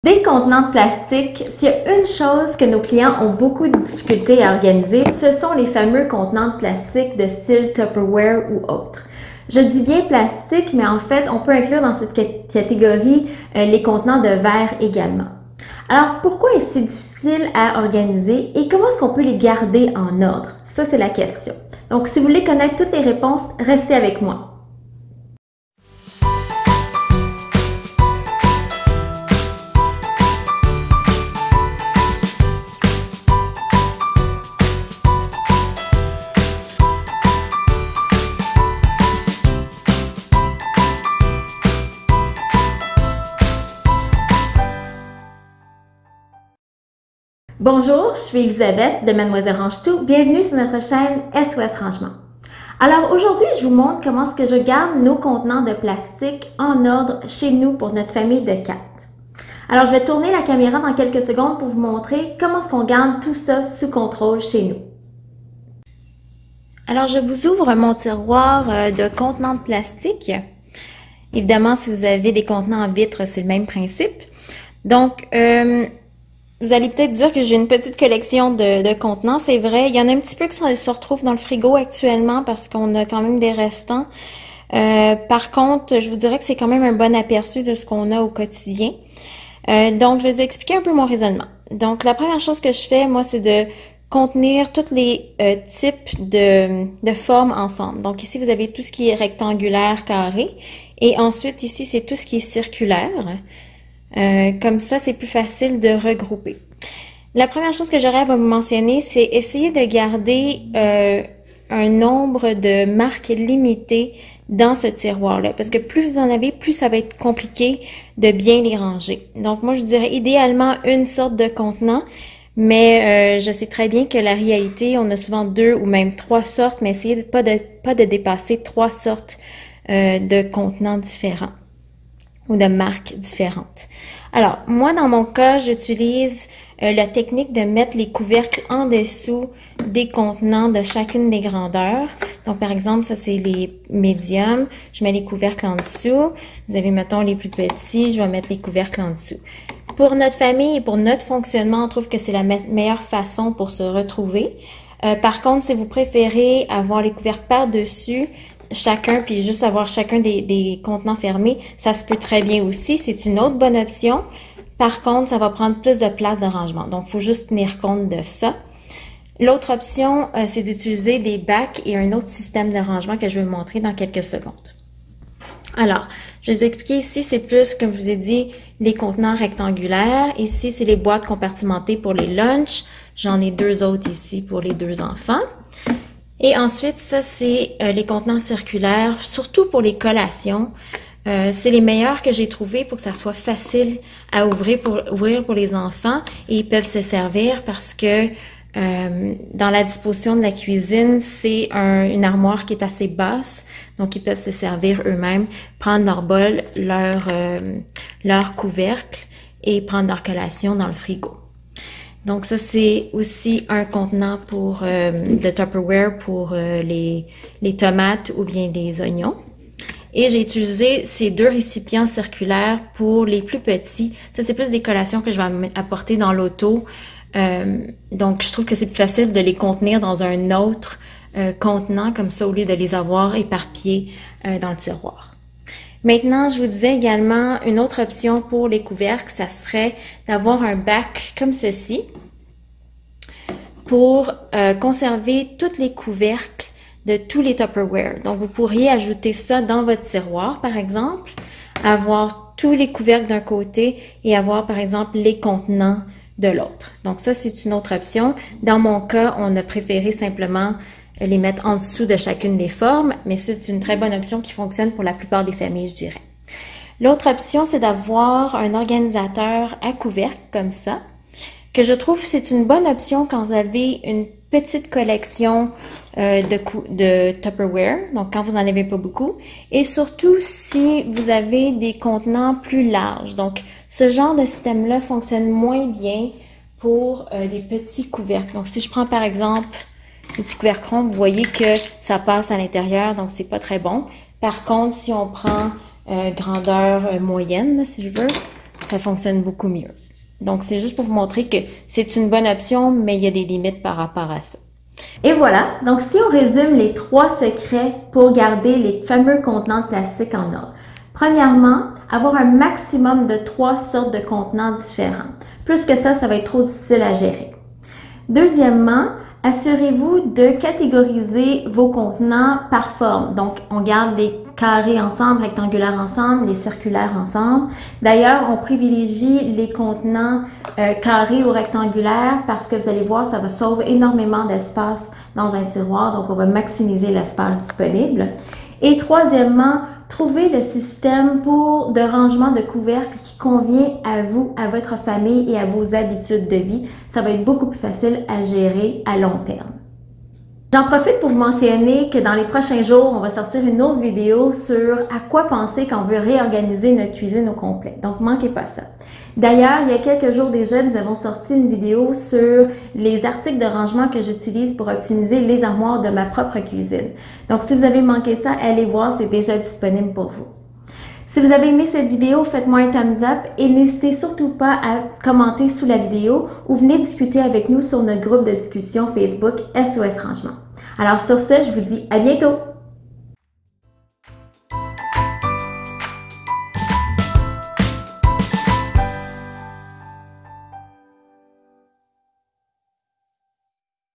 Des contenants de plastique, s'il y a une chose que nos clients ont beaucoup de difficultés à organiser, ce sont les fameux contenants de plastique de style Tupperware ou autre. Je dis bien plastique, mais en fait, on peut inclure dans cette catégorie les contenants de verre également. Alors, pourquoi est-ce si difficile à organiser et comment est-ce qu'on peut les garder en ordre? Ça, c'est la question. Donc, si vous voulez connaître toutes les réponses, restez avec moi. Bonjour, je suis Elisabeth de Mademoiselle Range-Tout. Bienvenue sur notre chaîne SOS Rangement. Alors aujourd'hui, je vous montre comment est-ce que je garde nos contenants de plastique en ordre chez nous pour notre famille de 4. Alors je vais tourner la caméra dans quelques secondes pour vous montrer comment est-ce qu'on garde tout ça sous contrôle chez nous. Alors je vous ouvre mon tiroir de contenants de plastique. Évidemment, si vous avez des contenants en vitre, c'est le même principe. Donc, vous allez peut-être dire que j'ai une petite collection de contenants, c'est vrai. Il y en a un petit peu qui se retrouvent dans le frigo actuellement parce qu'on a quand même des restants. Par contre, je vous dirais que c'est quand même un bon aperçu de ce qu'on a au quotidien. Donc, je vais vous expliquer un peu mon raisonnement. Donc, la première chose que je fais, moi, c'est de contenir tous les types de formes ensemble. Donc, ici, vous avez tout ce qui est rectangulaire, carré. Et ensuite, ici, c'est tout ce qui est circulaire. Comme ça, c'est plus facile de regrouper. La première chose que j'aurais à vous mentionner, c'est essayer de garder un nombre de marques limitées dans ce tiroir-là. Parce que plus vous en avez, plus ça va être compliqué de bien les ranger. Donc, moi, je dirais idéalement une sorte de contenant. Mais je sais très bien que la réalité, on a souvent 2 ou même 3 sortes, mais essayez pas de dépasser 3 sortes de contenants différents ou de marques différentes. Alors, moi, dans mon cas, j'utilise la technique de mettre les couvercles en dessous des contenants de chacune des grandeurs. Donc, par exemple, ça, c'est les médiums. Je mets les couvercles en dessous. Vous avez, mettons, les plus petits. Je vais mettre les couvercles en dessous. Pour notre famille et pour notre fonctionnement, on trouve que c'est la meilleure façon pour se retrouver. Par contre, si vous préférez avoir les couvercles par-dessus, chacun, puis juste avoir chacun des contenants fermés, ça se peut très bien aussi. C'est une autre bonne option. Par contre, ça va prendre plus de place de rangement. Donc, il faut juste tenir compte de ça. L'autre option, c'est d'utiliser des bacs et un autre système de rangement que je vais vous montrer dans quelques secondes. Alors, je vais vous expliquer ici, c'est plus, comme je vous ai dit, les contenants rectangulaires. Ici, c'est les boîtes compartimentées pour les lunchs. J'en ai 2 autres ici pour les 2 enfants. Et ensuite, ça, c'est les contenants circulaires, surtout pour les collations. C'est les meilleurs que j'ai trouvés pour que ça soit facile à ouvrir pour les enfants. Et ils peuvent se servir parce que dans la disposition de la cuisine, c'est une armoire qui est assez basse. Donc, ils peuvent se servir eux-mêmes, prendre leur bol, leur couvercle et prendre leur collation dans le frigo. Donc ça, c'est aussi un contenant pour de Tupperware pour les tomates ou bien les oignons. Et j'ai utilisé ces 2 récipients circulaires pour les plus petits. Ça, c'est plus des collations que je vais apporter dans l'auto. Donc, je trouve que c'est plus facile de les contenir dans un autre contenant comme ça au lieu de les avoir éparpillés dans le tiroir. Maintenant, je vous disais également, une autre option pour les couvercles, ça serait d'avoir un bac comme ceci pour conserver tous les couvercles de tous les Tupperware. Donc, vous pourriez ajouter ça dans votre tiroir, par exemple, avoir tous les couvercles d'un côté et avoir, par exemple, les contenants de l'autre. Donc, ça, c'est une autre option. Dans mon cas, on a préféré simplement les mettre en dessous de chacune des formes, mais c'est une très bonne option qui fonctionne pour la plupart des familles, je dirais. L'autre option, c'est d'avoir un organisateur à couvercle comme ça, que je trouve c'est une bonne option quand vous avez une petite collection de Tupperware, donc quand vous n'en avez pas beaucoup, et surtout si vous avez des contenants plus larges. Donc, ce genre de système-là fonctionne moins bien pour des petits couvercles. Donc, si je prends par exemple les petits couvercles ronds, vous voyez que ça passe à l'intérieur, donc c'est pas très bon. Par contre, si on prend grandeur moyenne, si je veux, ça fonctionne beaucoup mieux. Donc, c'est juste pour vous montrer que c'est une bonne option, mais il y a des limites par rapport à ça. Et voilà, donc si on résume les 3 secrets pour garder les fameux contenants de plastique en ordre. Premièrement, avoir un maximum de 3 sortes de contenants différents. Plus que ça va être trop difficile à gérer. Deuxièmement, assurez-vous de catégoriser vos contenants par forme. Donc, on garde les carrés ensemble, rectangulaires ensemble, les circulaires ensemble. D'ailleurs, on privilégie les contenants carrés ou rectangulaires parce que vous allez voir, ça va sauver énormément d'espace dans un tiroir. Donc, on va maximiser l'espace disponible. Et troisièmement, trouvez le système de rangement de couvercles qui convient à vous, à votre famille et à vos habitudes de vie. Ça va être beaucoup plus facile à gérer à long terme. J'en profite pour vous mentionner que dans les prochains jours, on va sortir une autre vidéo sur à quoi penser quand on veut réorganiser notre cuisine au complet. Donc, manquez pas ça. D'ailleurs, il y a quelques jours déjà, nous avons sorti une vidéo sur les articles de rangement que j'utilise pour optimiser les armoires de ma propre cuisine. Donc, si vous avez manqué ça, allez voir, c'est déjà disponible pour vous. Si vous avez aimé cette vidéo, faites-moi un thumbs up et n'hésitez surtout pas à commenter sous la vidéo ou venez discuter avec nous sur notre groupe de discussion Facebook SOS Rangement. Alors sur ce, je vous dis à bientôt!